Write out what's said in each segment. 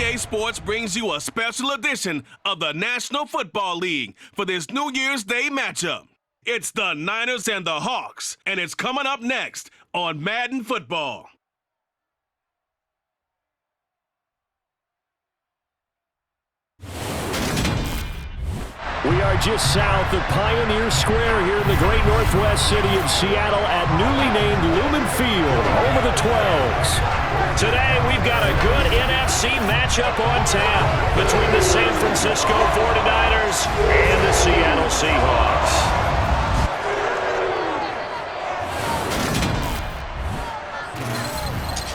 EA Sports brings you a special edition of the National Football League for this New Year's Day matchup. It's the Niners and the Hawks, and it's coming up next on Madden Football. We are just south of Pioneer Square here in the great northwest city of Seattle at newly named Lumen Field, home of the 12s. Today, we've got a good NFC matchup on tap between the San Francisco 49ers and the Seattle Seahawks.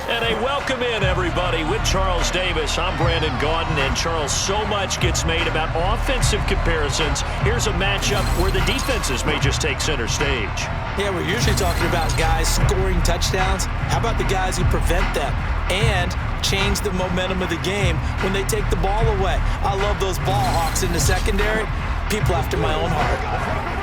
And a welcome in, everybody, with Charles Davis. I'm Brandon Gaudin, and Charles, so much gets made about offensive comparisons. Here's a matchup where the defenses may just take center stage. Yeah, we're usually talking about guys scoring touchdowns. How about the guys who prevent them and change the momentum of the game when they take the ball away? I love those ball hawks in the secondary. People after my own heart.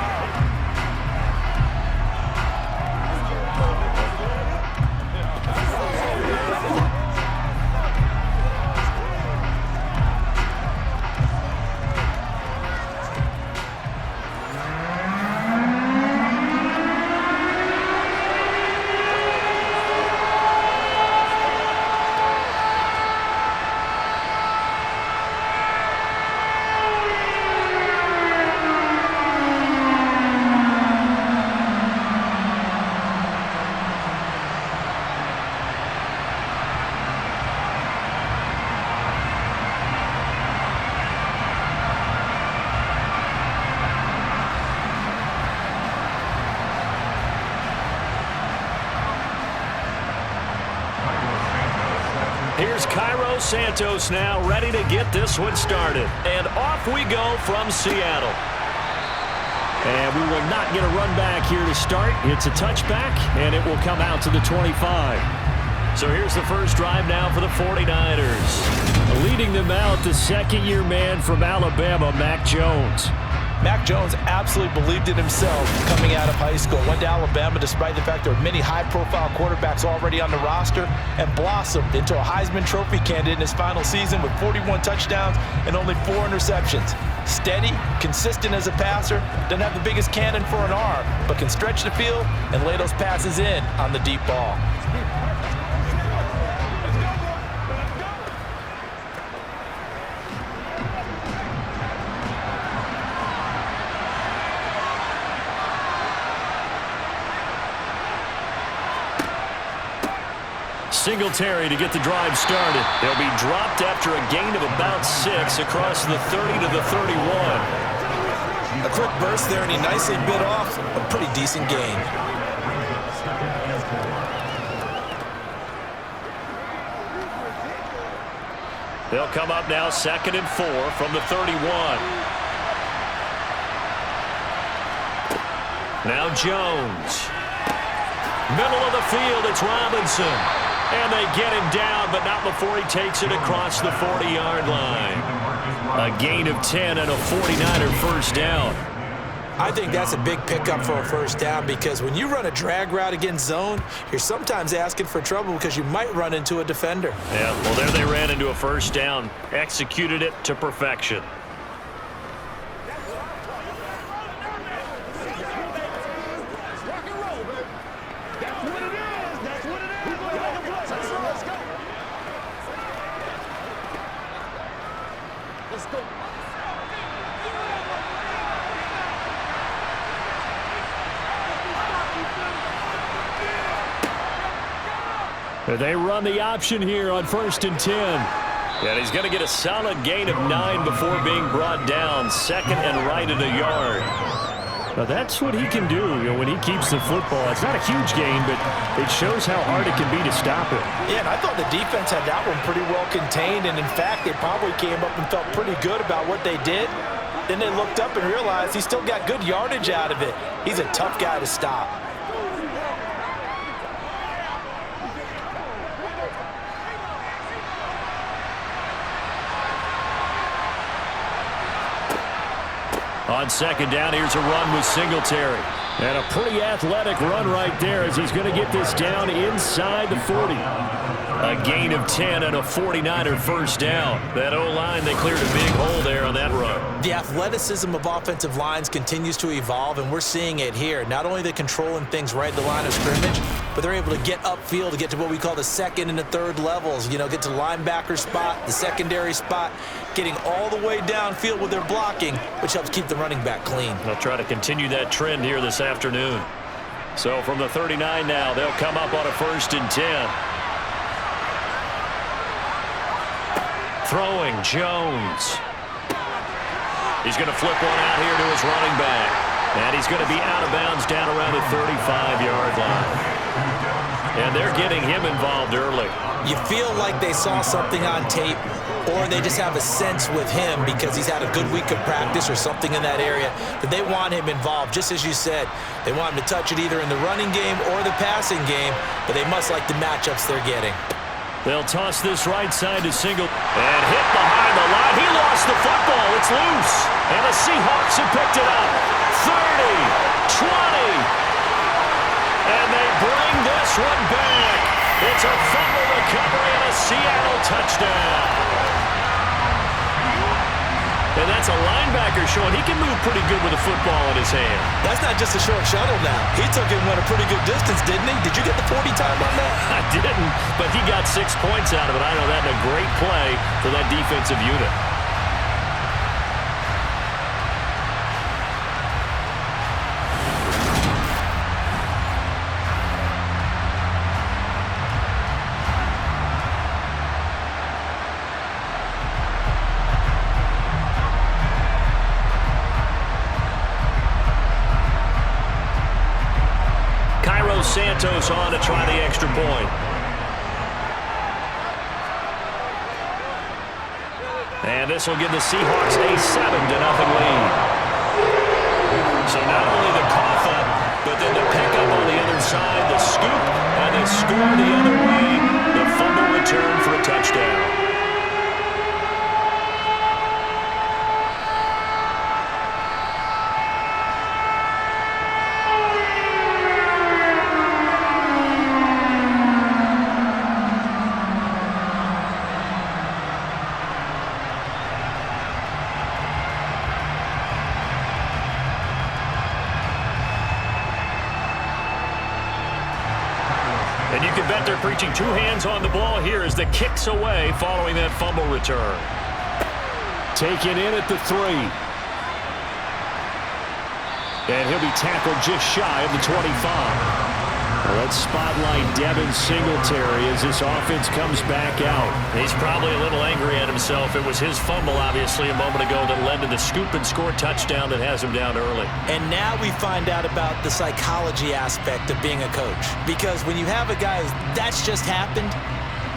Here's Cairo Santos now, ready to get this one started. And off we go from Seattle. And we will not get a run back here to start. It's a touchback, and it will come out to the 25. So here's the first drive now for the 49ers. Leading them out, the second-year man from Alabama, Mac Jones. Mac Jones absolutely believed in himself coming out of high school. Went to Alabama despite the fact there were many high-profile quarterbacks already on the roster and blossomed into a Heisman Trophy candidate in his final season with 41 touchdowns and only 4 interceptions. Steady, consistent as a passer, doesn't have the biggest cannon for an arm, but can stretch the field and lay those passes in on the deep ball. Singletary to get the drive started. They'll be dropped after a gain of about 6 across the 30 to the 31. A quick burst there, and he nicely bit off a pretty decent gain. They'll come up now 2nd and 4 from the 31. Now Jones. Middle of the field, it's Robinson. And they get him down, but not before he takes it across the 40-yard line. A gain of 10 and a 49er first down. I think that's a big pickup for a first down because when you run a drag route against zone, you're sometimes asking for trouble because you might run into a defender. Yeah, well, there they ran into a first down, executed it to perfection. They run the option here on 1st and 10. And he's going to get a solid gain of 9 before being brought down. 2nd and right at a yard. Now that's what he can do, when he keeps the football. It's not a huge gain, but it shows how hard it can be to stop it. Yeah, and I thought the defense had that one pretty well contained. And, in fact, they probably came up and felt pretty good about what they did. Then they looked up and realized he still got good yardage out of it. He's a tough guy to stop. On second down, here's a run with Singletary. And a pretty athletic run right there as he's going to get this down inside the 40. A gain of 10 and a 49er first down. That O-line, they cleared a big hole there on that run. The athleticism of offensive lines continues to evolve, and we're seeing it here. Not only are they controlling things right at the line of scrimmage, but they're able to get upfield to get to what we call the second and the third levels. You know, get to linebacker spot, the secondary spot, getting all the way downfield with their blocking, which helps keep the running back clean. They'll try to continue that trend here this afternoon. So from the 39 now, they'll come up on a 1st and 10. Throwing, Jones. He's going to flip one out here to his running back. And he's going to be out of bounds down around the 35-yard line. And they're getting him involved early. You feel like they saw something on tape, or they just have a sense with him because he's had a good week of practice or something in that area that they want him involved. Just as you said, they want him to touch it either in the running game or the passing game, but they must like the matchups they're getting. They'll toss this right side to Single and hit behind the line. He lost the football. It's loose. And the Seahawks have picked it up. 30, 20. And they bring this one back. It's a fumble recovery and a Seattle touchdown. And that's a linebacker showing he can move pretty good with a football in his hand. That's not just a short shuttle now. He took it and went a pretty good distance, didn't he? Did you get the 40 time on that? I didn't, but he got 6 points out of it. I know that in a great play for that defensive unit. Santos on to try the extra point. And this will give the Seahawks a 7-0 lead. So not only the cough up, but then the pick up on the other side, the scoop, and the score the other way. The fumble return for a touchdown. And you can bet they're preaching 2 hands on the ball here as the kick's away following that fumble return. Taken in at the 3. And he'll be tackled just shy of the 25. Let's spotlight Devin Singletary as this offense comes back out. He's probably a little angry at himself. It was his fumble, obviously, a moment ago that led to the scoop and score touchdown that has him down early. And now we find out about the psychology aspect of being a coach. Because when you have a guy that's just happened,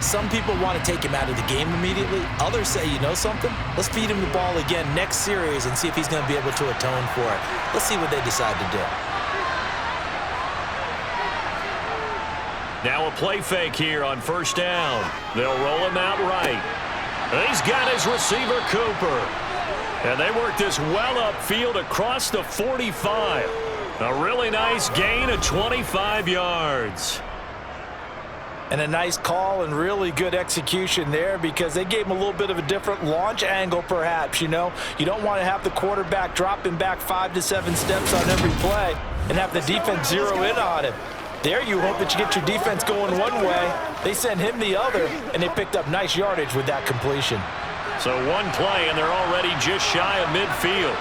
some people want to take him out of the game immediately. Others say, you know something? Let's feed him the ball again next series and see if he's going to be able to atone for it. Let's see what they decide to do. Now a play fake here on 1st down. They'll roll him out right. He's got his receiver, Cooper. And they work this well upfield across the 45. A really nice gain of 25 yards. And a nice call and really good execution there because they gave him a little bit of a different launch angle perhaps, you know. You don't want to have the quarterback dropping back 5 to 7 steps on every play and have the defense zero in on him. There you hope that you get your defense going one way. They send him the other, and they picked up nice yardage with that completion. So one play, and they're already just shy of midfield.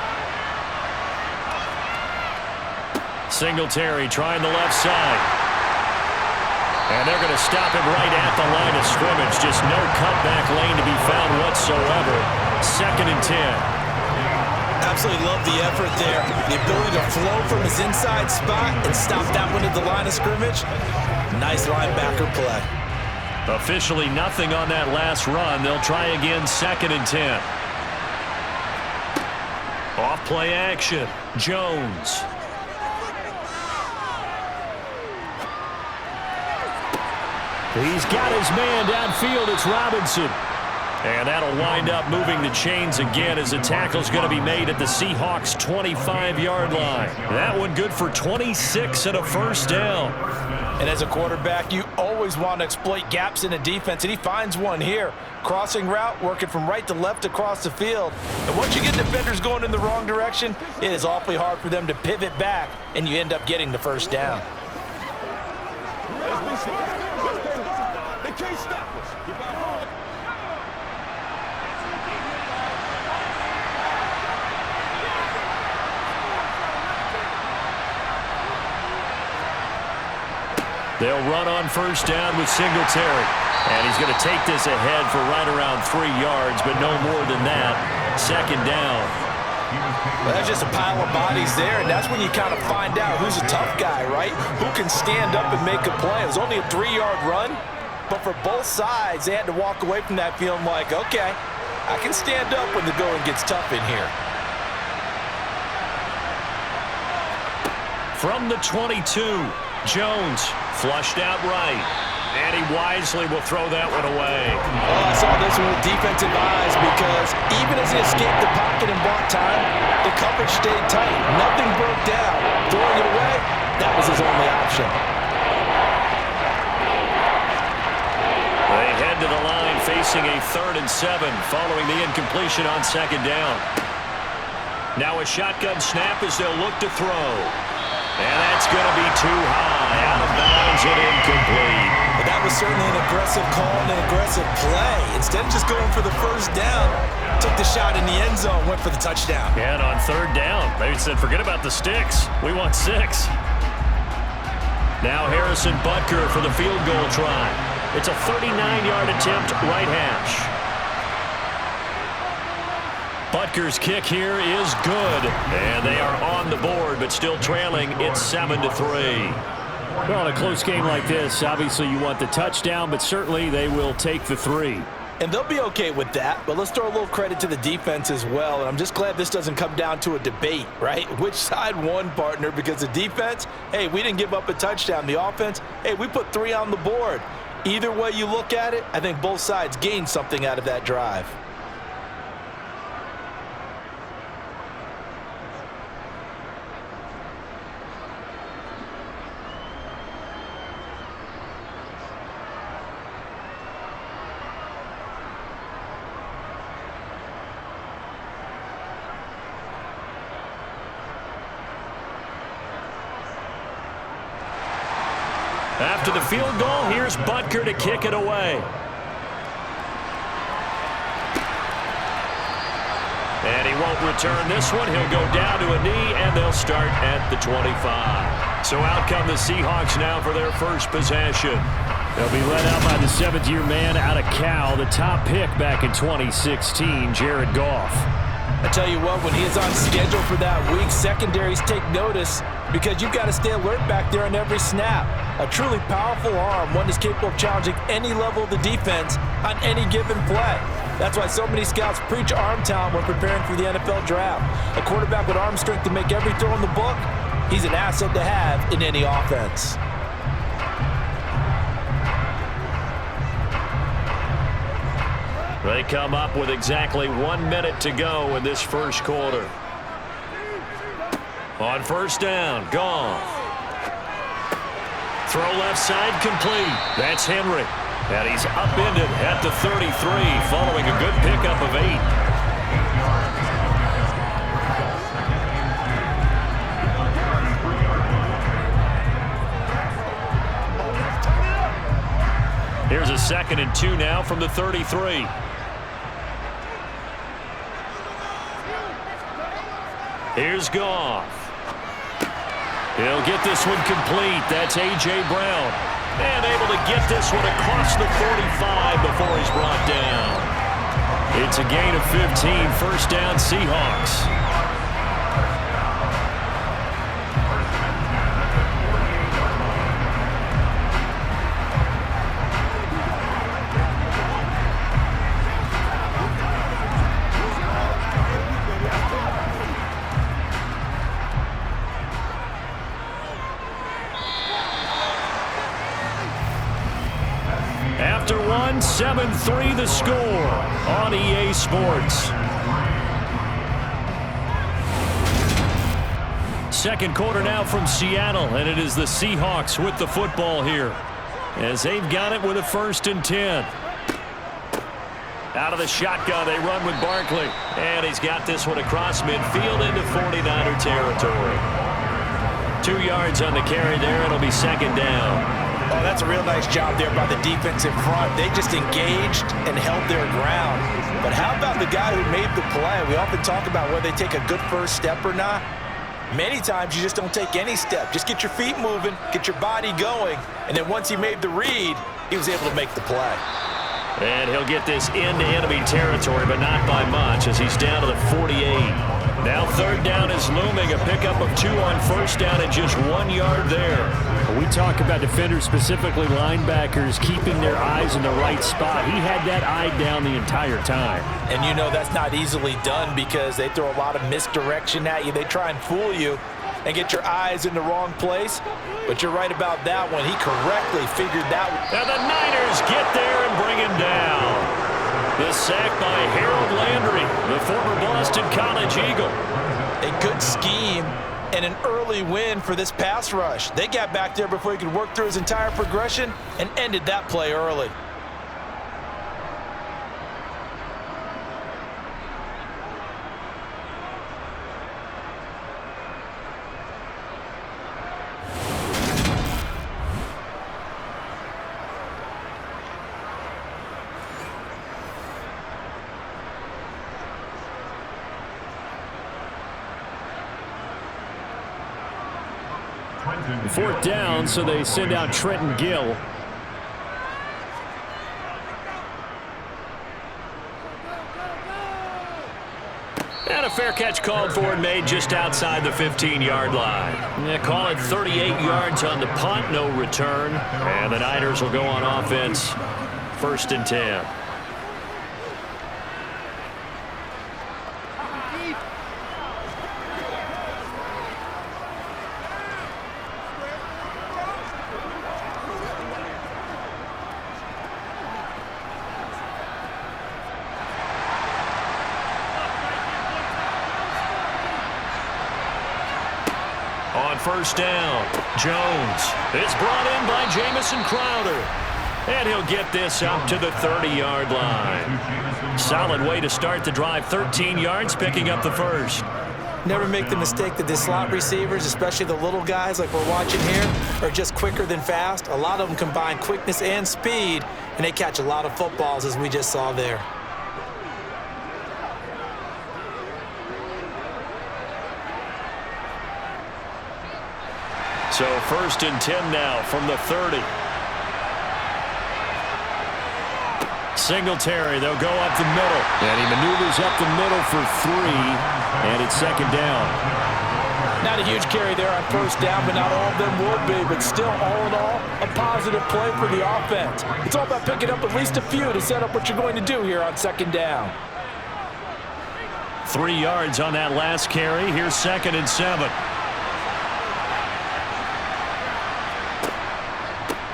Singletary trying the left side. And they're going to stop him right at the line of scrimmage. Just no cutback lane to be found whatsoever. 2nd and 10. Absolutely love the effort there. The ability to flow from his inside spot and stop that one at the line of scrimmage. Nice linebacker play. Officially nothing on that last run. They'll try again 2nd and 10. Off play action. Jones. He's got his man downfield. It's Robinson. And that'll wind up moving the chains again as the tackle's going to be made at the Seahawks' 25-yard line. That one good for 26 and a first down. And as a quarterback, you always want to exploit gaps in a defense, and he finds one here. Crossing route, working from right to left across the field. And once you get defenders going in the wrong direction, it is awfully hard for them to pivot back, and you end up getting the first down. They can't stop us. They'll run on first down with Singletary. And he's going to take this ahead for right around 3 yards, but no more than that. Second down. Well, that's just a pile of bodies there, and that's when you kind of find out who's a tough guy, right? Who can stand up and make a play. It was only a 3-yard run, but for both sides, they had to walk away from that feeling like, okay, I can stand up when the going gets tough in here. From the 22, Jones flushed out right. And he wisely will throw that one away. Oh, I saw this one with defensive eyes because even as he escaped the pocket and bought time, the coverage stayed tight. Nothing broke down. Throwing it away, that was his only option. They head to the line facing a 3rd and 7 following the incompletion on second down. Now a shotgun snap as they'll look to throw. And that's going to be too high. Out of bounds and incomplete. But that was certainly an aggressive call and an aggressive play. Instead of just going for the first down, took the shot in the end zone, went for the touchdown. And on third down, they said, forget about the sticks. We want 6. Now Harrison Butker for the field goal try. It's a 39-yard attempt, right hash. Butker's kick here is good. And they are on the board, but still trailing. It's 7-3. Well, in a close game like this, obviously you want the touchdown, but certainly they will take the 3. And they'll be okay with that, but let's throw a little credit to the defense as well. And I'm just glad this doesn't come down to a debate, right? Which side won, partner? Because the defense, hey, we didn't give up a touchdown. The offense, hey, we put 3 on the board. Either way you look at it, I think both sides gained something out of that drive. After the field goal, here's Butker to kick it away. And he won't return this one. He'll go down to a knee, and they'll start at the 25. So out come the Seahawks now for their first possession. They'll be led out by the 7th-year man out of Cal, the top pick back in 2016, Jared Goff. I tell you what, when he is on schedule for that week, secondaries take notice because you've got to stay alert back there on every snap. A truly powerful arm, one is capable of challenging any level of the defense on any given play. That's why so many scouts preach arm talent when preparing for the NFL draft. A quarterback with arm strength to make every throw in the book, he's an asset to have in any offense. They come up with exactly 1 minute to go in this first quarter. On first down, Goff. Throw left side complete. That's Henry. And he's upended at the 33 following a good pickup of 8. Here's a 2nd and 2 now from the 33. Here's Goff. He'll get this one complete. That's A.J. Brown. And able to get this one across the 45 before he's brought down. It's a gain of 15. First down, Seahawks. 7-3 the score on EA Sports. Second quarter now from Seattle, and it is the Seahawks with the football here as they've got it with a 1st and 10. Out of the shotgun, they run with Barkley, and he's got this one across midfield into 49er territory. 2 yards on the carry there. It'll be 2nd down. Oh, that's a real nice job there by the defense in front. They just engaged and held their ground. But how about the guy who made the play? We often talk about whether they take a good first step or not. Many times you just don't take any step. Just get your feet moving, get your body going, and then once he made the read, he was able to make the play. And he'll get this into enemy territory, but not by much as he's down to the 48. Now 3rd down is looming, a pickup of 2 on 1st down and just 1 yard there. We talk about defenders, specifically linebackers, keeping their eyes in the right spot. He had that eye down the entire time. And you know that's not easily done because they throw a lot of misdirection at you. They try and fool you and get your eyes in the wrong place. But you're right about that one. He correctly figured that one. And the Niners get there and bring him down. The sack by Harold Landry, the former Boston College Eagle. A good scheme and an early win for this pass rush. They got back there before he could work through his entire progression and ended that play early. Fourth down, so they send out Trenton Gill. And a fair catch called for and made just outside the 15-yard line. They call it 38 yards on the punt, no return. And the Niners will go on offense, 1st and 10. On 1st down, Jones is brought in by Jamison Crowder. And he'll get this up to the 30-yard line. Solid way to start the drive, 13 yards, picking up the 1st. Never make the mistake that the slot receivers, especially the little guys like we're watching here, are just quicker than fast. A lot of them combine quickness and speed, and they catch a lot of footballs, as we just saw there. So 1st and 10 now from the 30. Singletary, they'll go up the middle. And he maneuvers up the middle for 3. And it's 2nd down. Not a huge carry there on 1st down, but not all of them will be. But still, all in all, a positive play for the offense. It's all about picking up at least a few to set up what you're going to do here on 2nd down. 3 yards on that last carry. Here's 2nd and 7.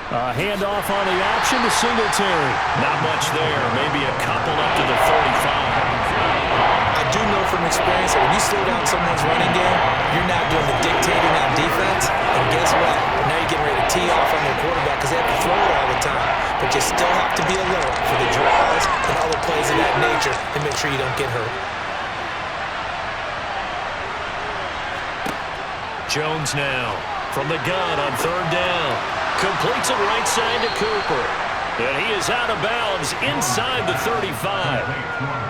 A handoff on the option to Singletary. Not much there. Maybe a couple up to the 35. I do know from experience that when you slow down someone's running game, you're not doing the dictating on defense. And guess what? Now you're getting ready to tee off on their quarterback because they have to throw it all the time. But you still have to be alert for the draws and other plays of that nature and make sure you don't get hurt. Jones now from the gun on 3rd down. Completes it right side to Cooper. And he is out of bounds inside the 35.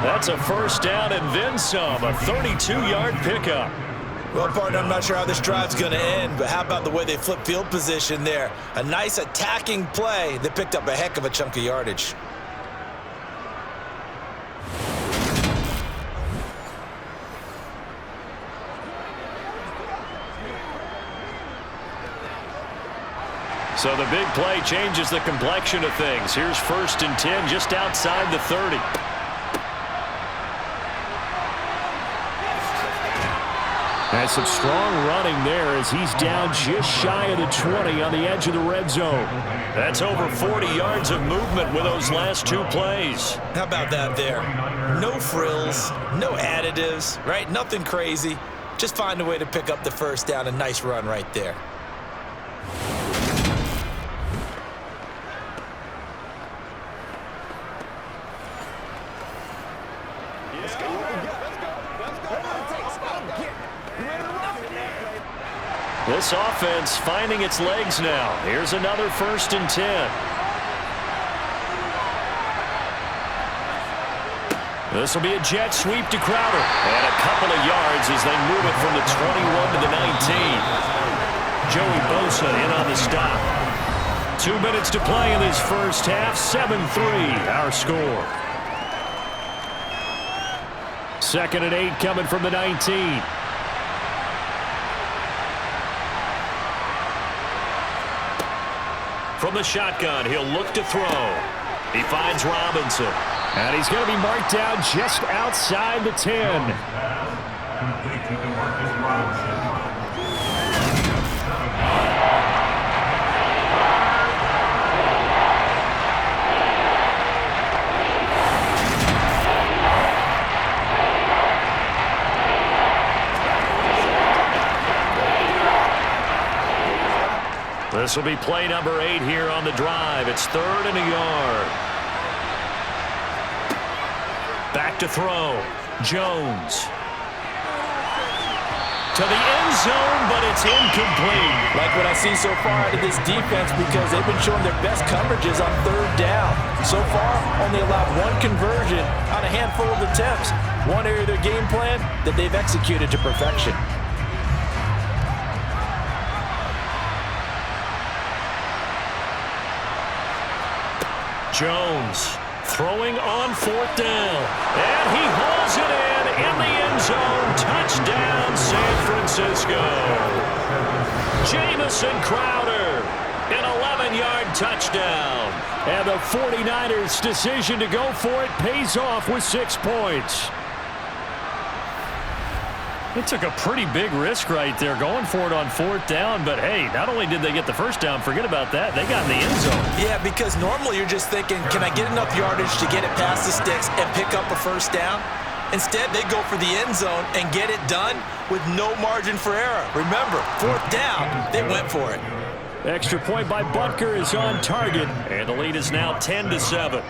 That's a 1st down and then some. A 32-yard pickup. Well, partner, I'm not sure how this drive's going to end, but how about the way they flip field position there? A nice attacking play that picked up a heck of a chunk of yardage. So the big play changes the complexion of things. Here's 1st and 10 just outside the 30. That's some strong running there as he's down just shy of the 20 on the edge of the red zone. That's over 40 yards of movement with those last 2 plays. How about that there? No frills, no additives, right? Nothing crazy. Just find a way to pick up the first down. A nice run right there. This offense finding its legs now. Here's another 1st and 10. This will be a jet sweep to Crowder. And a couple of yards as they move it from the 21 to the 19. Joey Bosa in on the stop. 2 minutes to play in this first half. 7-3 our score. 2nd and 8 coming from the 19. From the shotgun, he'll look to throw. He finds Robinson. And he's going to be marked down just outside the 10. This will be play number 8 here on the drive. It's 3rd and a yard. Back to throw. Jones. To the end zone, but it's incomplete. Like what I see so far out of this defense because they've been showing their best coverages on 3rd down. So far, only allowed 1 conversion on a handful of attempts. One area of their game plan that they've executed to perfection. Jones throwing on 4th down. And he hauls it in the end zone. Touchdown, San Francisco. Jamison Crowder, an 11-yard touchdown. And the 49ers' decision to go for it pays off with 6 points. It took a pretty big risk right there going for it on 4th down, but hey, not only did they get the first down, forget about that, they got in the end zone. Yeah, because normally you're just thinking, can I get enough yardage to get it past the sticks and pick up a first down? Instead, they go for the end zone and get it done with no margin for error. Remember, 4th down, they went for it. Extra point by Butker is on target. And the lead is now 10-7.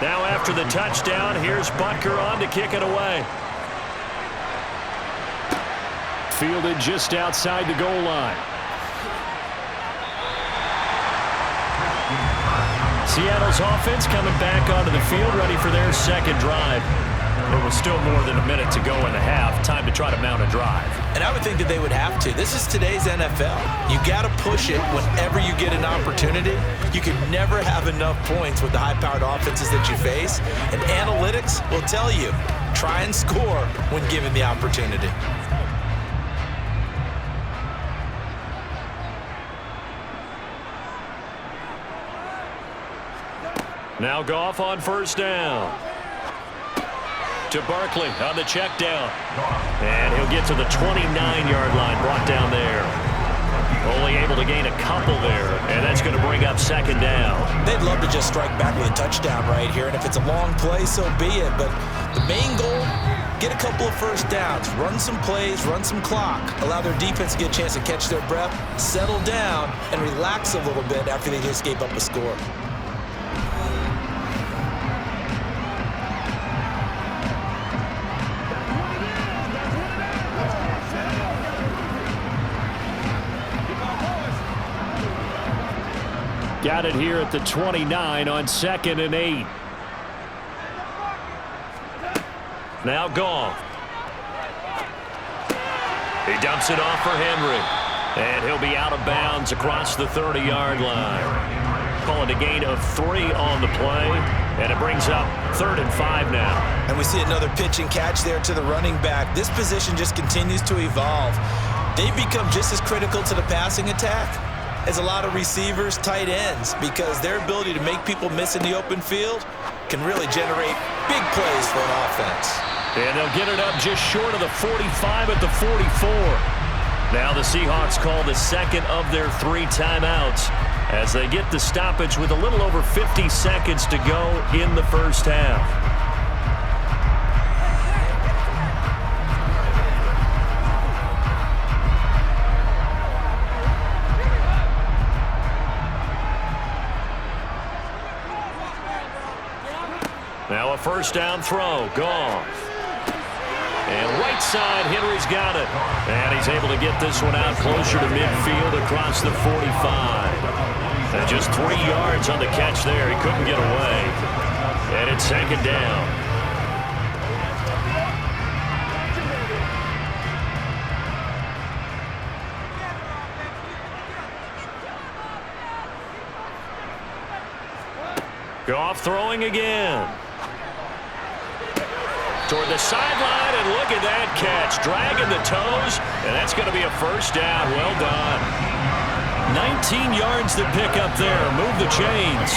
Now after the touchdown, here's Butker on to kick it away. Fielded just outside the goal line. Seattle's offense coming back onto the field, ready for their second drive. There was still more than a minute to go in the half. Time to try to mount a drive. And I would think that they would have to. This is today's NFL. You got to push it whenever you get an opportunity. You can never have enough points with the high-powered offenses that you face. And analytics will tell you, try and score when given the opportunity. Now Goff on 1st down. To Barkley on the check down. And he'll get to the 29-yard line, brought down there. Only able to gain a couple there, and that's going to bring up 2nd down. They'd love to just strike back with a touchdown right here, and if it's a long play, so be it. But the main goal, get a couple of first downs, run some plays, run some clock, allow their defense to get a chance to catch their breath, settle down, and relax a little bit after they just gave up a score. Got it here at the 29 on 2nd and 8. Now Goff. He dumps it off for Henry. And he'll be out of bounds across the 30-yard line. Call it a gain of 3 on the play. And it brings up 3rd and 5 now. And we see another pitch and catch there to the running back. This position just continues to evolve. They've become just as critical to the passing attack as a lot of receivers, tight ends, because their ability to make people miss in the open field can really generate big plays for an offense. And they'll get it up just short of the 45 at the 44. Now the Seahawks call the second of their 3 timeouts as they get the stoppage with a little over 50 seconds to go in the first half. Now a first down throw. Goff. And right side, Henry's got it. And he's able to get this one out closer to midfield across the 45. And just 3 yards on the catch there. He couldn't get away. And it's 2nd down. Goff throwing again. Toward the sideline, and look at that catch. Dragging the toes, and that's going to be a first down. Well done. 19 yards to pick up there. Move the chains.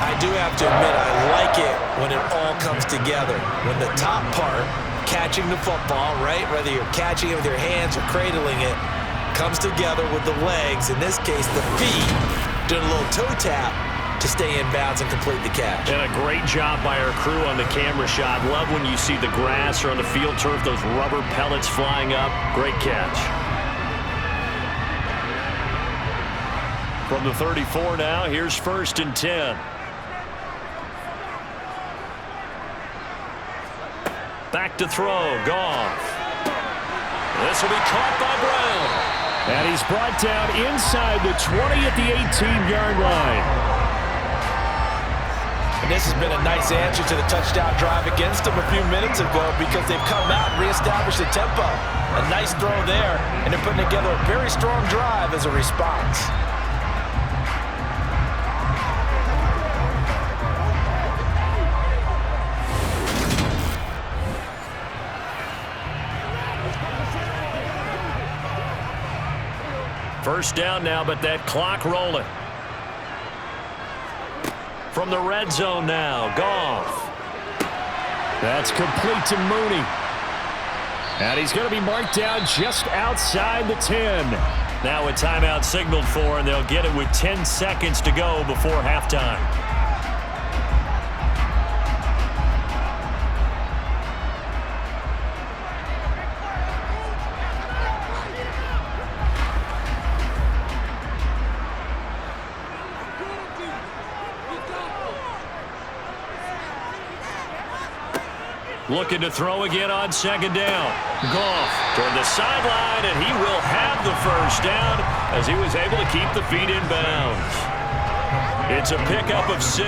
I do have to admit, I like it when it all comes together. When the top part, catching the football, right, whether you're catching it with your hands or cradling it, comes together with the legs, in this case the feet, doing a little toe tap to stay in bounds and complete the catch. And a great job by our crew on the camera shot. Love when you see the grass or on the field turf, those rubber pellets flying up. Great catch. From the 34 now, here's 1st and 10. Back to throw, Goff. This will be caught by Brown. And he's brought down inside the 20 at the 18-yard line. And this has been a nice answer to the touchdown drive against them a few minutes ago because they've come out and reestablished the tempo. A nice throw there, and they're putting together a very strong drive as a response. First down now, but that clock rolling. From the red zone now, Goff. That's complete to Mooney. And he's going to be marked down just outside the 10. Now a timeout signaled for, and they'll get it with 10 seconds to go before halftime. Looking to throw again on 2nd down. Goff toward the sideline, and he will have the first down as he was able to keep the feet in bounds. It's a pickup of 6.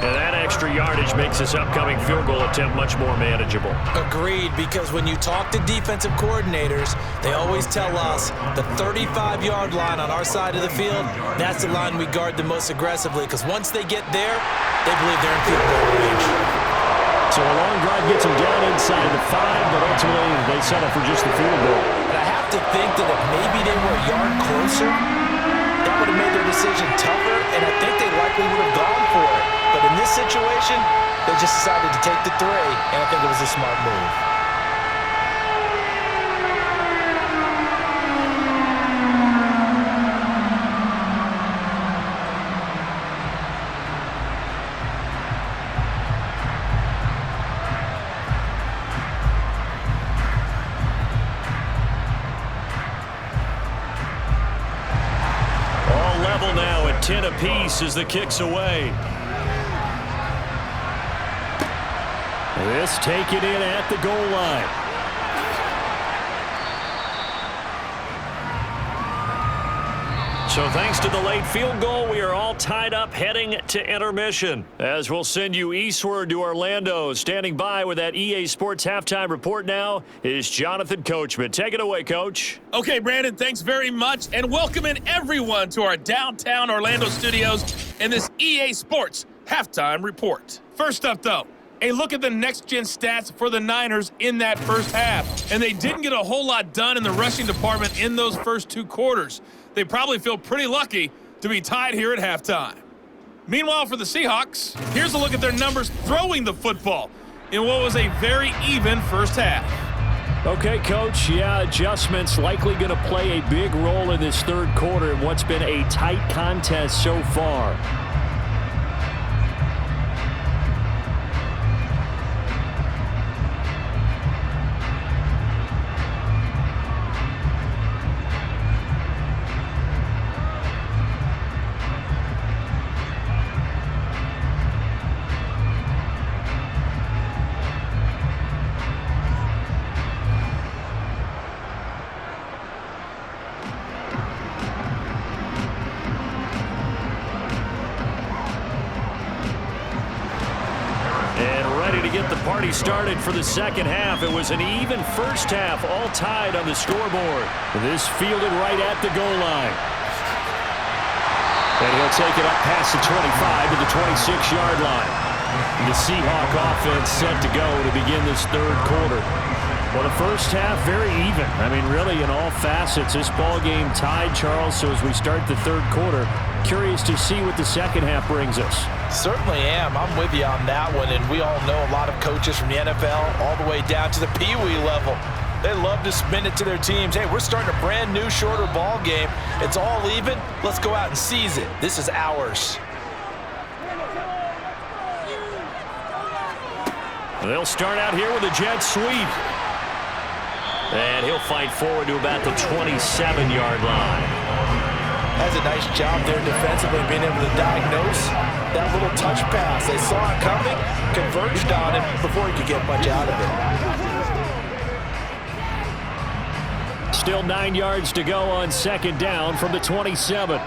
And that extra yardage makes this upcoming field goal attempt much more manageable. Agreed, because when you talk to defensive coordinators, they always tell us the 35-yard line on our side of the field, that's the line we guard the most aggressively, because once they get there, they believe they're in field goal range. So a long drive gets them down inside the 5, but ultimately they settle for just the field goal. But I have to think that if maybe they were a yard closer, that would have made their decision tougher, and I think they likely would have gone for it. But in this situation, they just decided to take the 3, and I think it was a smart move. Now at 10 apiece as the kick's away. This taken in at the goal line. So thanks to the late field goal, we are all tied up heading to intermission. As we'll send you eastward to Orlando. Standing by with that EA Sports halftime report now is Jonathan Coachman. Take it away, Coach. Okay, Brandon, thanks very much. And welcoming everyone to our downtown Orlando studios in this EA Sports halftime report. First up, though, a look at the next-gen stats for the Niners in that first half. And they didn't get a whole lot done in the rushing department in those first two quarters. They probably feel pretty lucky to be tied here at halftime. Meanwhile, for the Seahawks, here's a look at their numbers throwing the football in what was a very even first half. Okay, Coach, yeah, adjustments likely going to play a big role in this third quarter in what's been a tight contest so far. Started for the second half. It was an even first half, all tied on the scoreboard. This fielded right at the goal line. And he'll take it up past the 25 to the 26-yard line. The Seahawk offense set to go to begin this third quarter. Well, the first half, very even. I mean, really, in all facets, this ball game tied, Charles. So as we start the third quarter, curious to see what the second half brings us. Certainly am. I'm with you on that one. And we all know a lot of coaches from the NFL all the way down to the Pee Wee level. They love to spin it to their teams. Hey, we're starting a brand new, shorter ball game. It's all even. Let's go out and seize it. This is ours. They'll start out here with a jet sweep. And he'll fight forward to about the 27-yard line. Has a nice job there defensively, being able to diagnose that little touch pass. They saw it coming, converged on him before he could get much out of it. Still 9 yards to go on second down from the 27.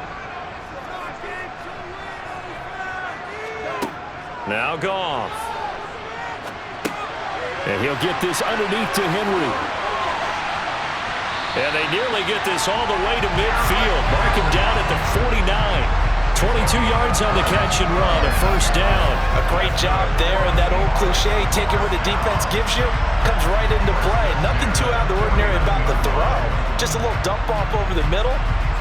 Now Goff. And he'll get this underneath to Henry. And they nearly get this all the way to midfield. Mark him down at the 49. 22 yards on the catch and run, a first down. A great job there, and that old cliche, taking what the defense gives you, comes right into play. Nothing too out of the ordinary about the throw. Just a little dump off over the middle.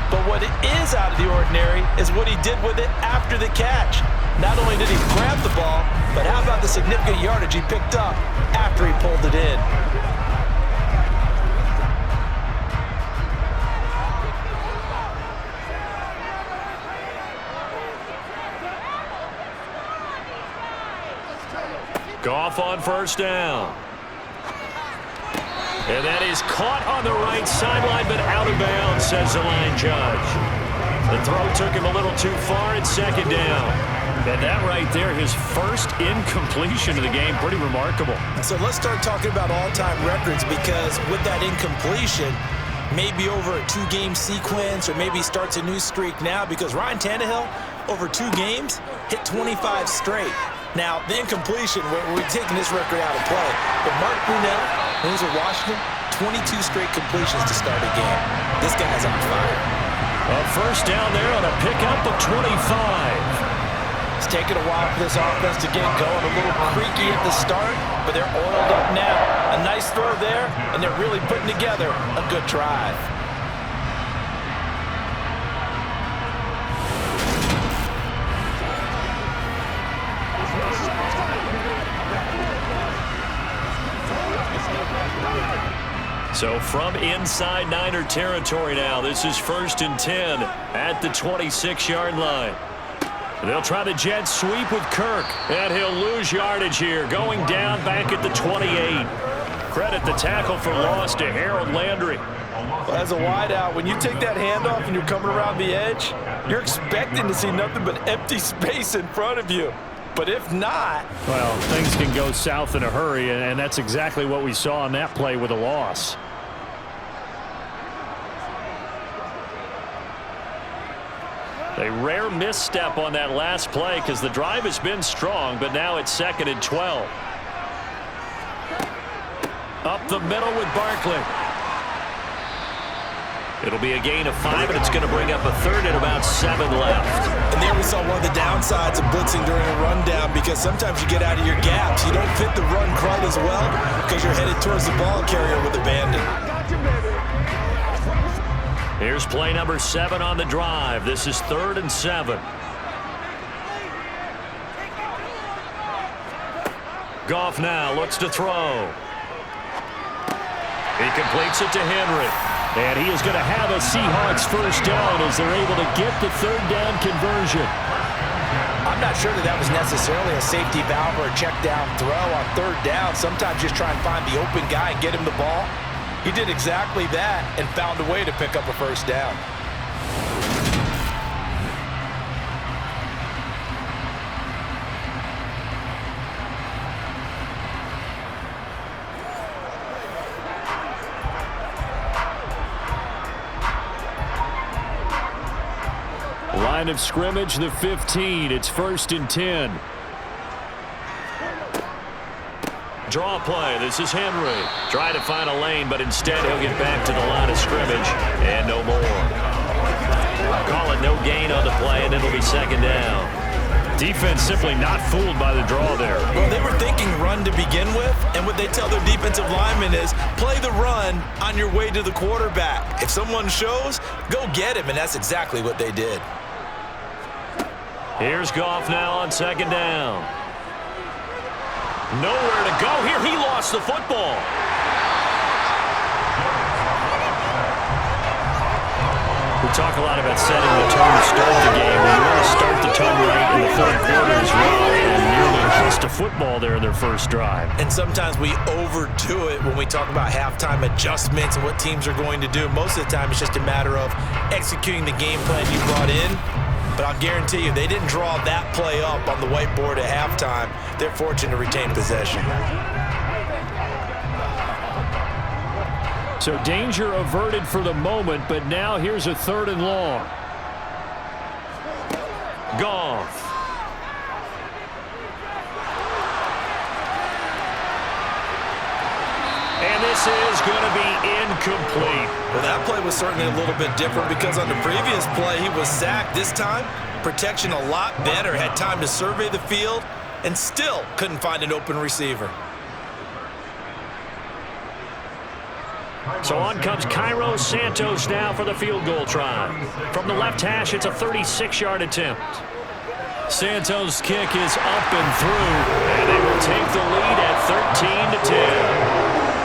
But what it is out of the ordinary is what he did with it after the catch. Not only did he grab the ball, but how about the significant yardage he picked up after he pulled it in. Goff on first down. And that is caught on the right sideline, but out of bounds, says the line judge. The throw took him a little too far at second down. And that right there, his first incompletion of the game, pretty remarkable. So let's start talking about all-time records, because with that incompletion, maybe over a two-game sequence, or maybe starts a new streak now, because Ryan Tannehill, over 2 games, hit 25 straight. Now, the incompletion, we're taking this record out of play. But Mark Brunell, when he was at Washington, 22 straight completions to start a game. This guy's on fire. A first down there on a pickup of 25. It's taken a while for this offense to get going. A little creaky at the start, but they're oiled up now. A nice throw there, and they're really putting together a good drive. So from inside Niner territory now, this is 1st and 10 at the 26-yard line. They'll try the jet sweep with Kirk, and he'll lose yardage here, going down back at the 28. Credit the tackle for loss to Harold Landry. Well, as a wideout, when you take that handoff and you're coming around the edge, you're expecting to see nothing but empty space in front of you. But if not... Well, things can go south in a hurry, and that's exactly what we saw on that play with a loss. A rare misstep on that last play because the drive has been strong, but now it's 2nd and 12. Up the middle with Barkley. It'll be a gain of 5, and it's going to bring up a 3rd and about 7 left. And there we saw one of the downsides of blitzing during a rundown, because sometimes you get out of your gaps. You don't fit the run quite as well because you're headed towards the ball carrier with abandon. Here's play number 7 on the drive. This is 3rd and 7. Goff now looks to throw. He completes it to Henry. And he is going to have a Seahawks first down as they're able to get the 3rd down conversion. I'm not sure that was necessarily a safety valve or a check down throw on 3rd down. Sometimes just try and find the open guy and get him the ball. He did exactly that and found a way to pick up a first down. Line of scrimmage, the 15. It's 1st and 10. Draw play. This is Henry. Trying to find a lane, but instead he'll get back to the line of scrimmage. And no more. Call it no gain on the play, and it'll be 2nd down. Defense simply not fooled by the draw there. Well, they were thinking run to begin with, and what they tell their defensive linemen is play the run on your way to the quarterback. If someone shows, go get him, and that's exactly what they did. Here's Goff now on 2nd down. Nowhere to go here. He lost the football. We talk a lot about setting the tone to start the game. We want to start the tone right in the 3rd quarter as well. And nearly lost a football there in their first drive. And sometimes we overdo it when we talk about halftime adjustments and what teams are going to do. Most of the time it's just a matter of executing the game plan you brought in. But I'll guarantee you, they didn't draw that play up on the whiteboard at halftime. They're fortunate to retain possession. So danger averted for the moment, but now here's a 3rd and long. Goff. And this is going to be incomplete. Well, that play was certainly a little bit different because on the previous play, he was sacked. This time, protection a lot better. Had time to survey the field and still couldn't find an open receiver. So on comes Cairo Santos now for the field goal try. From the left hash, it's a 36-yard attempt. Santos' kick is up and through, and they will take the lead at 13-10.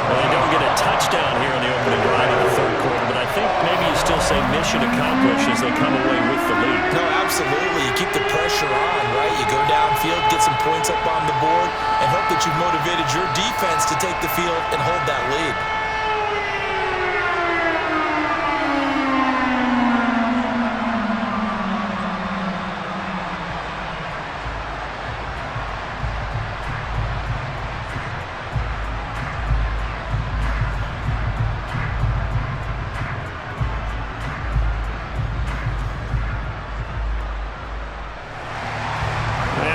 Well, they don't get a touchdown here in the opening drive of the 3rd quarter, but I think maybe you still say mission accomplished as they come away with the lead. No, absolutely. You keep the pressure on, right? You go downfield, get some points up on the board, and hope that you've motivated your defense to take the field and hold that lead.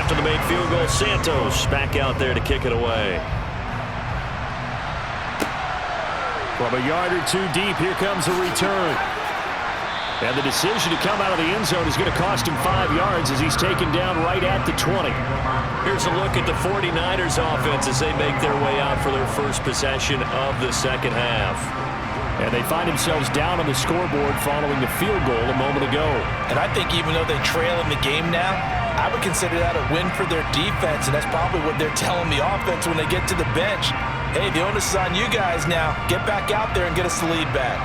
After the made field goal, Santos back out there to kick it away. From a yard or 2 deep, here comes a return. And the decision to come out of the end zone is going to cost him 5 yards as he's taken down right at the 20. Here's a look at the 49ers offense as they make their way out for their first possession of the 2nd half. And they find themselves down on the scoreboard following the field goal a moment ago. And I think even though they trail in the game now, I would consider that a win for their defense, and that's probably what they're telling the offense when they get to the bench. Hey, the onus is on you guys now. Get back out there and get us the lead back.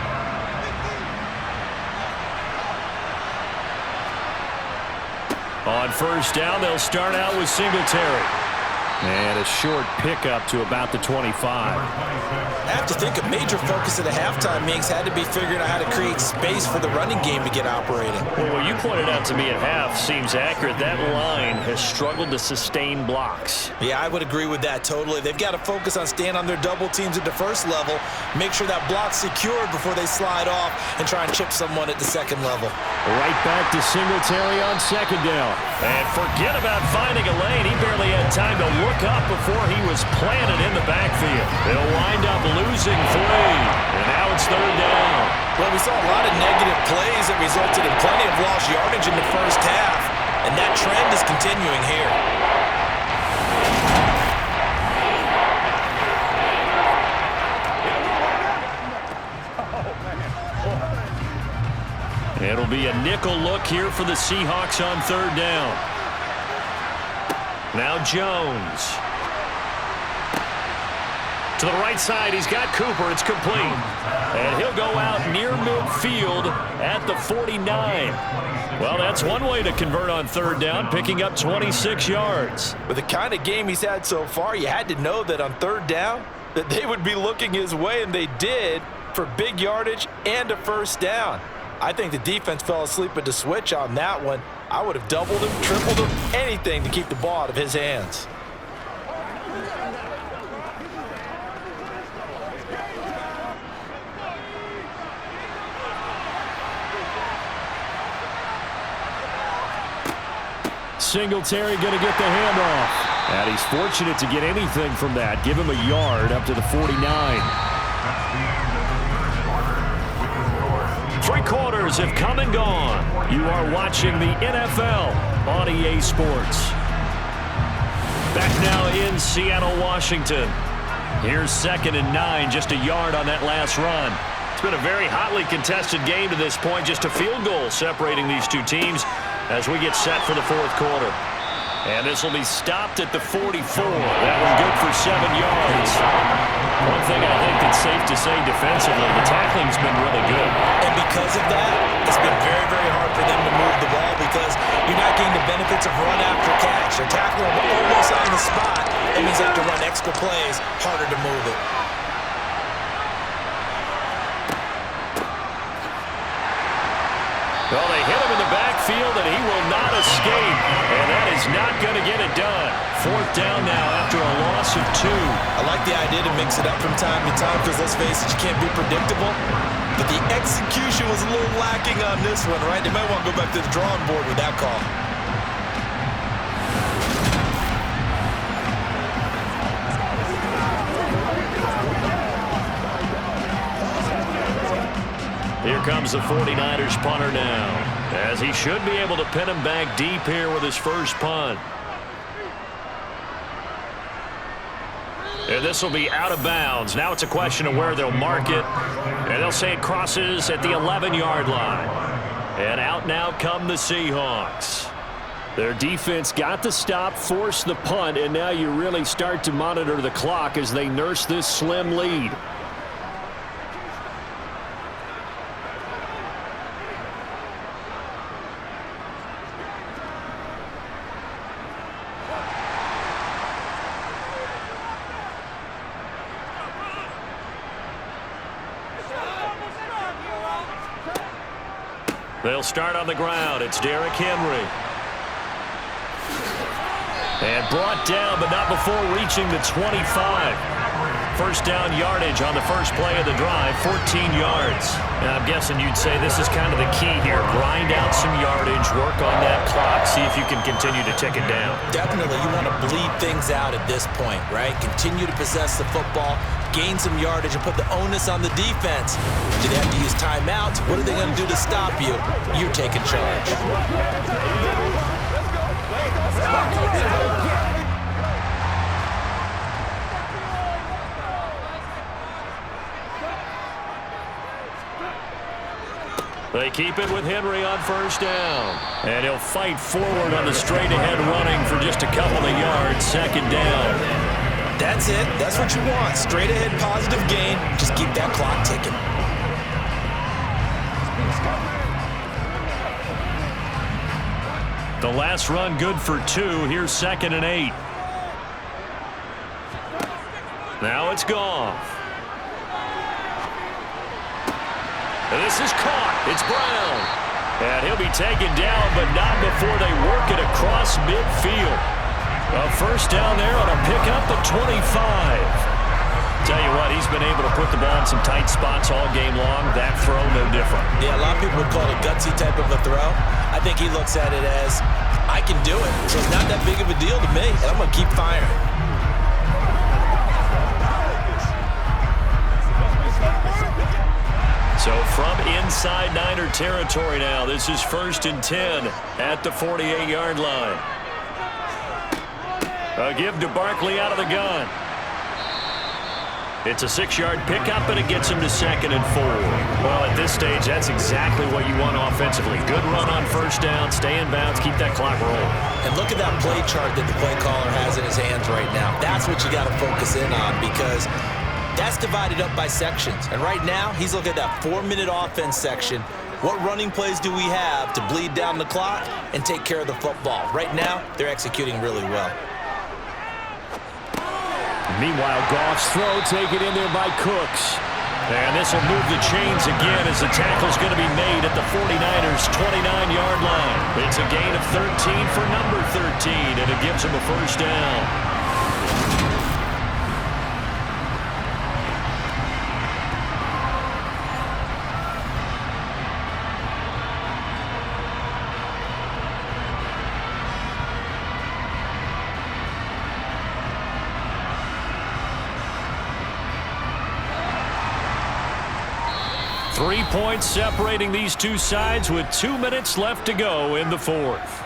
On first down, they'll start out with Singletary. And a short pickup to about the 25. I have to think a major focus of the halftime meetings had to be figuring out how to create space for the running game to get operating. Well, what you pointed out to me at half seems accurate. That line has struggled to sustain blocks. Yeah, I would agree with that totally. They've got to focus on staying on their double teams at the first level, make sure that block's secured before they slide off and try and chip someone at the second level. Right back to Singletary on second down. And forget about finding a lane. He barely had time to look up before he was planted in the backfield. They'll wind up losing 3. And now it's third down. Well, we saw a lot of negative plays that resulted in plenty of lost yardage in the first half, and that trend is continuing here. It'll be a nickel look here for the Seahawks on third down. Now Jones. To the right side, he's got Cooper. It's complete. And he'll go out near midfield at the 49. Well, that's one way to convert on third down, picking up 26 yards. With the kind of game he's had so far, you had to know that on third down that they would be looking his way, and they did, for big yardage and a first down. I think the defense fell asleep at the switch on that one. I would have doubled him, tripled him, anything to keep the ball out of his hands. Singletary going to get the handoff. And he's fortunate to get anything from that. Give him a yard up to the 49. 3 quarters have come and gone. You are watching the NFL on EA Sports. Back now in Seattle, Washington. Here's 2nd and 9, just a yard on that last run. It's been a very hotly contested game to this point, just a field goal separating these two teams as we get set for the fourth quarter. And this will be stopped at the 44. That one good for 7 yards. One thing I think that's safe to say defensively, the tackling's been really good. And because of that, it's been very, very hard for them to move the ball because you're not getting the benefits of run after catch. They're tackling them almost on the spot. That means they have to run extra plays, harder to move it. Well, they hit him in the backfield, and he will not escape. And that is not going to get it done. Fourth down now after a loss of 2. I like the idea to mix it up from time to time because, let's face it, you can't be predictable. But the execution was a little lacking on this one, right? They might want to go back to the drawing board with that call. Here comes the 49ers punter now, as he should be able to pin him back deep here with his first punt. And this will be out of bounds. Now it's a question of where they'll mark it. And they'll say it crosses at the 11-yard line. And out now come the Seahawks. Their defense got the stop, forced the punt, and now you really start to monitor the clock as they nurse this slim lead. They'll start on the ground. It's Derrick Henry. And brought down, but not before reaching the 25. First down yardage on the first play of the drive, 14 yards. And I'm guessing you'd say this is kind of the key here. Grind out some yardage, work on that clock, see if you can continue to tick it down. Definitely, you want to bleed things out at this point, right? Continue to possess the football, gain some yardage, and put the onus on the defense. Do they have to use timeouts? What are they going to do to stop you? You're taking charge. They keep it with Henry on first down. And he'll fight forward on the straight-ahead running for just a couple of yards. Second down. That's it. That's what you want. Straight-ahead positive gain. Just keep that clock ticking. The last run good for 2. Here's 2nd and 8. Now it's Goff. And this is caught. It's Brown. And he'll be taken down, but not before they work it across midfield. A first down there on a pickup at 25. Tell you what, he's been able to put the ball in some tight spots all game long. That throw, no different. Yeah, a lot of people would call it a gutsy type of a throw. I think he looks at it as, I can do it, so it's not that big of a deal to me, and I'm going to keep firing. So from inside Niner territory now, this is 1st and 10 at the 48-yard line. A give to Barkley out of the gun. It's a 6-yard pickup, and it gets him to 2nd and 4. Well, at this stage, that's exactly what you want offensively. Good run on first down, stay in bounds, keep that clock rolling. And look at that play chart that the play caller has in his hands right now. That's what you got to focus in on, because that's divided up by sections. And right now, he's looking at that 4-minute offense section. What running plays do we have to bleed down the clock and take care of the football? Right now, they're executing really well. Meanwhile, Goff's throw taken in there by Cooks. And this will move the chains again as the tackle's going to be made at the 49ers' 29-yard line. It's a gain of 13 for number 13, and it gives him a first down. 3 points separating these two sides with 2 minutes left to go in the fourth.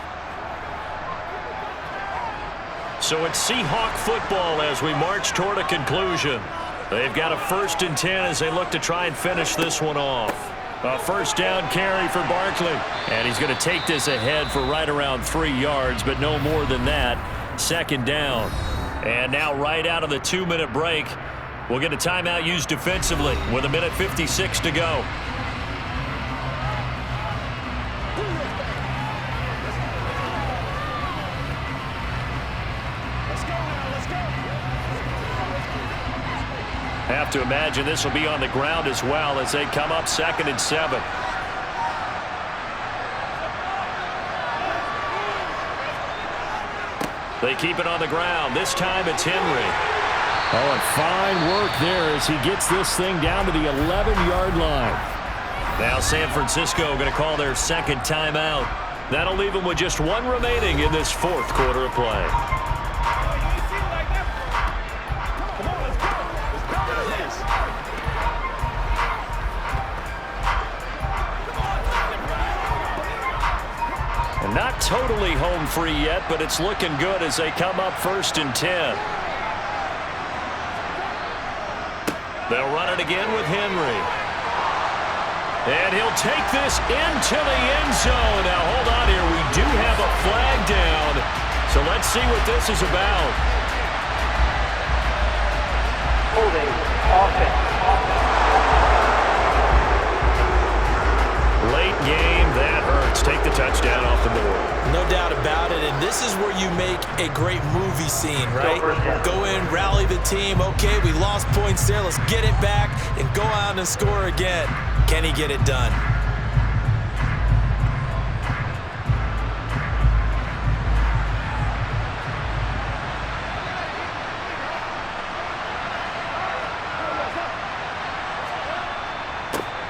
So it's Seahawk football as we march toward a conclusion. They've got a 1st and 10 as they look to try and finish this one off. A first down carry for Barkley. And he's going to take this ahead for right around 3 yards, but no more than that. 2nd down. And now right out of the 2-minute break, we'll get a timeout used defensively with 1:56 to go. Have to imagine this will be on the ground as well as they come up 2nd and 7. They keep it on the ground. This time it's Henry. Oh, and fine work there as he gets this thing down to the 11-yard line. Now San Francisco going to call their 2nd timeout. That'll leave them with just 1 remaining in this 4th quarter of play. And not totally home free yet, but it's looking good as they come up 1st and 10. They'll run it again with Henry. And he'll take this into the end zone. Now, hold on here. We do have a flag down. So let's see what this is about. Holding offense. Late game, that hurts. Take the touchdown off the board. No doubt about it, and this is where you make a great movie scene, right? Go in, rally the team. Okay, we lost points there. Let's get it back and go out and score again. Can he get it done?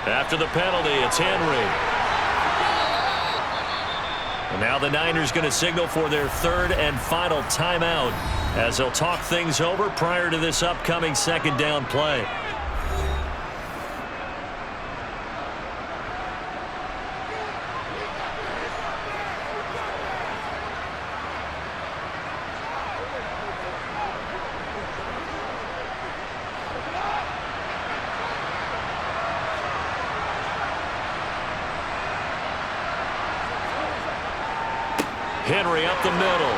After the penalty, it's Henry. And now the Niners going to signal for their 3rd and final timeout as they'll talk things over prior to this upcoming 2nd down play. Henry up the middle.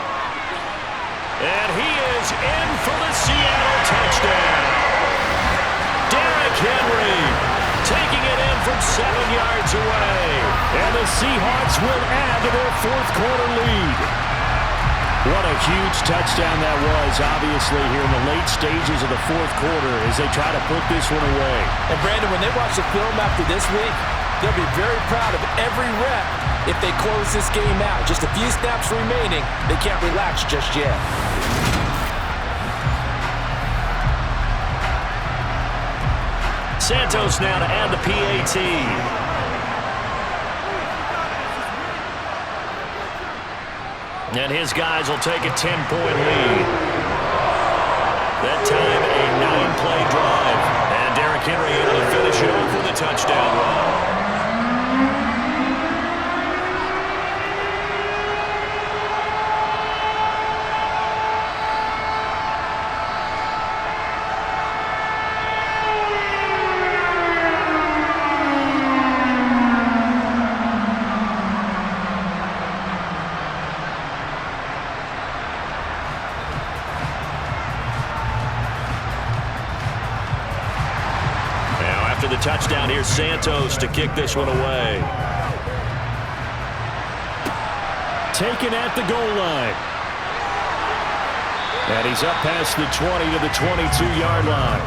And he is in for the Seattle touchdown. Derrick Henry taking it in from 7 yards away. And the Seahawks will add to their 4th quarter lead. What a huge touchdown that was, obviously, here in the late stages of the fourth quarter as they try to put this one away. And, Brandon, when they watch the film after this week, they'll be very proud of every rep if they close this game out. Just a few snaps remaining. They can't relax just yet. Santos now to add the PAT. And his guys will take a 10-point lead. That time, a 9-play drive. And Derrick Henry able to finish it off with a touchdown run. The touchdown here, Santos to kick this one away. Taken at the goal line. And he's up past the 20 to the 22-yard line.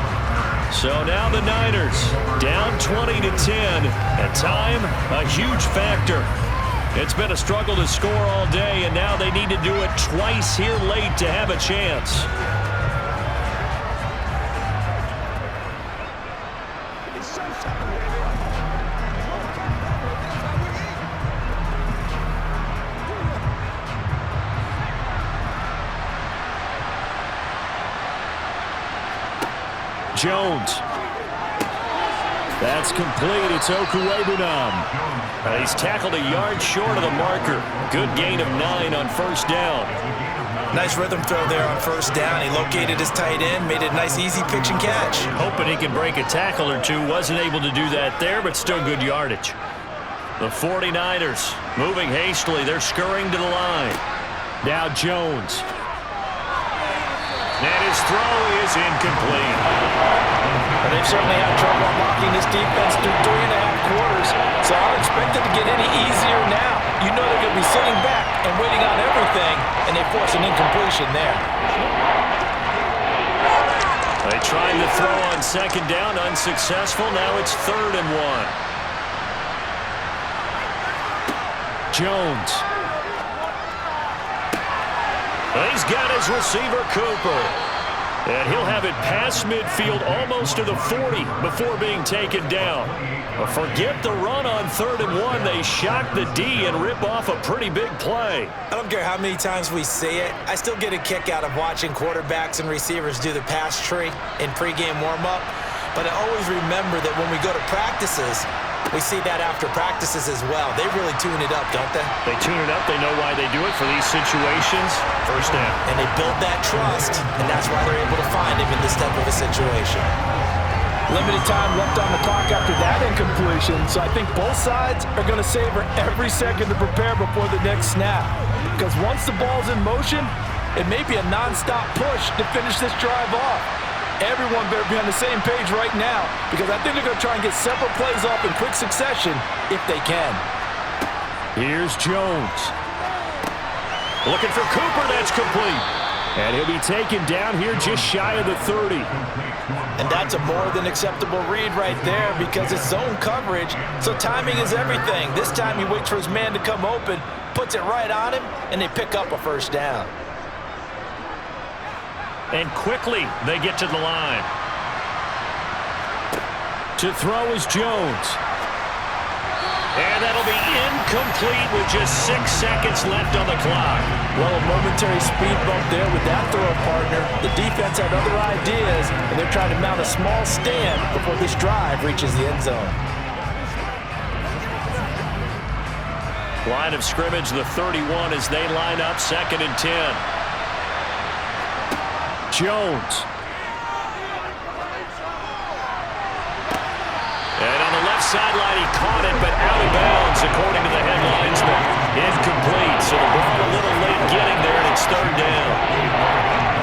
So now the Niners down 20-10, and time a huge factor. It's been a struggle to score all day, and now they need to do it twice here late to have a chance. Jones. That's complete. It's Okuwebunam. He's tackled a yard short of the marker. Good gain of 9 on first down. Nice rhythm throw there on first down. He located his tight end, made it a nice, easy pitch and catch. Hoping he could break a tackle or two. Wasn't able to do that there, but still good yardage. The 49ers moving hastily. They're scurrying to the line. Now Jones. And his throw is incomplete. And they've certainly had trouble unlocking this defense through 3.5 quarters, so I don't expect it to get any easier now. You know they're going to be sitting back and waiting on everything, and they force an incompletion there. They tried to throw on second down, unsuccessful. Now it's 3rd and 1. Jones. He's got his receiver, Cooper. And he'll have it past midfield almost to the 40 before being taken down. But forget the run on 3rd and 1. They shock the D and rip off a pretty big play. I don't care how many times we say it. I still get a kick out of watching quarterbacks and receivers do the pass tree in pregame warm-up. But I always remember that when we go to practices, we see that after practices as well. They really tune it up, don't they? They tune it up. They know why they do it for these situations. First down. And they build that trust, and that's why they're able to find him in this type of a situation. Limited time left on the clock after that incompletion, so I think both sides are going to savor every second to prepare before the next snap. Because once the ball's in motion, it may be a nonstop push to finish this drive off. Everyone better be on the same page right now, because I think they're going to try and get several plays off in quick succession if they can. Here's Jones. Looking for Cooper. That's complete. And he'll be taken down here just shy of the 30. And that's a more than acceptable read right there, because it's zone coverage, so timing is everything. This time he waits for his man to come open, puts it right on him, and they pick up a first down. And quickly they get to the line. To throw is Jones. And that'll be incomplete with just 6 seconds left on the clock. Well, a momentary speed bump there with that throw partner. The defense had other ideas, and they're trying to mount a small stand before this drive reaches the end zone. Line of scrimmage, the 31, as they line up 2nd and 10. Jones. And on the left sideline, he caught it, but out of bounds, according to the head linesman. Incomplete, so the ball a little late getting there, and it's 3rd down.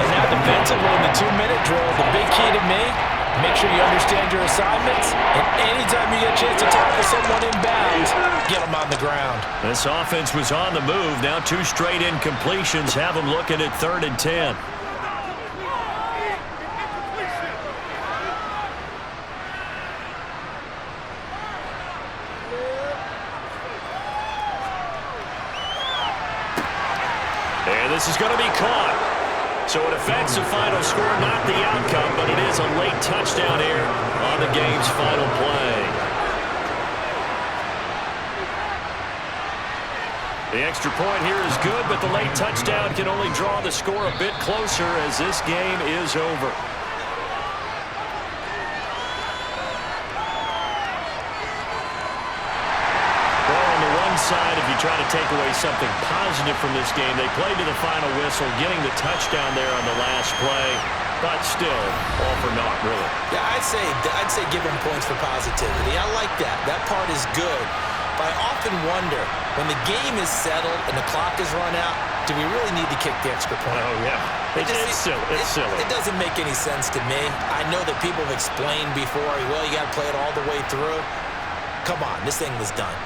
And now defensively in the 2-minute drill, the big key to me, make sure you understand your assignments, and anytime you get a chance to tackle someone in bounds, get them on on the ground. This offense was on the move. Now 2 straight incompletions have them looking at 3rd and 10. And this is going to be caught. So it affects the final score, not the outcome, but it is a late touchdown here on the game's final play. The extra point here is good, but the late touchdown can only draw the score a bit closer as this game is over. Side, if you try to take away something positive from this game, they played to the final whistle, getting the touchdown there on the last play, but still all for naught, really. Yeah, I'd say give them points for positivity. I like that. That part is good. But I often wonder, when the game is settled and the clock is run out, do we really need to kick the extra point? Oh, yeah. It's silly. It's silly. It doesn't make any sense to me. I know that people have explained before, well, you got to play it all the way through. Come on, this thing was done.